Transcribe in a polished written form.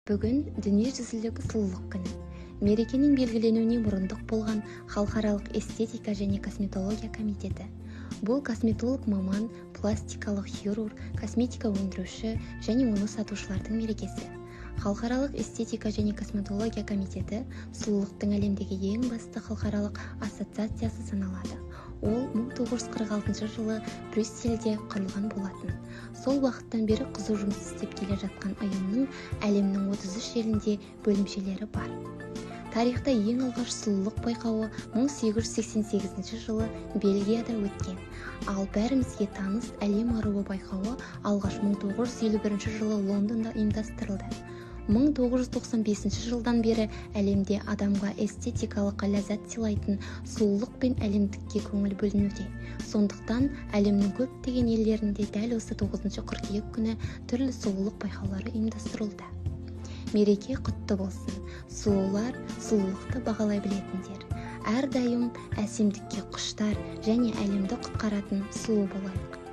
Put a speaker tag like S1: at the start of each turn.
S1: Бүгін дүниежүзілік сұлулық күні. Мерекенің белгіленуіне мұрындық болған халықаралық эстетика және косметология комитеті. Бұл косметолог маман, пластикалық хирург, косметика өндіруші және оны сатушылардың мерекесі. Халықаралық эстетика және косметология комитеті сұлулықтың әлемдегі ең басты халықаралық ассоциациясы саналады. Ол 1946 жылы Брюссельде құрылған болатын. Сол уақыттан бері қызу жұмыс істеп келе жатқан ұйымның әлемнің 33 елінде бөлімшелері бар. Тарихта ең алғаш сұлулық байқауы 1888 жылы Бельгияда өткен. Ал бәрімізге таныс әлем аруы байқауы алғаш 1951 жылы Лондонда ұйымдастырылды. 1995 жылдан бері әлемде адамға эстетикалық ләззат сыйлайтын сұлулық пен әлемдікке көңіл бөлінуде. Сондықтан әлемнің көптеген елдерінде дәл осы 9 қыркүйек күні түрлі сұлулық байқаулары ұйымдастырылды. Мереке құтты болсын. Сұлулар сұлулықты бағалай білетіндер. Әрдайым әсемдікке құштар және әлемді құтқаратын сұлу болайық.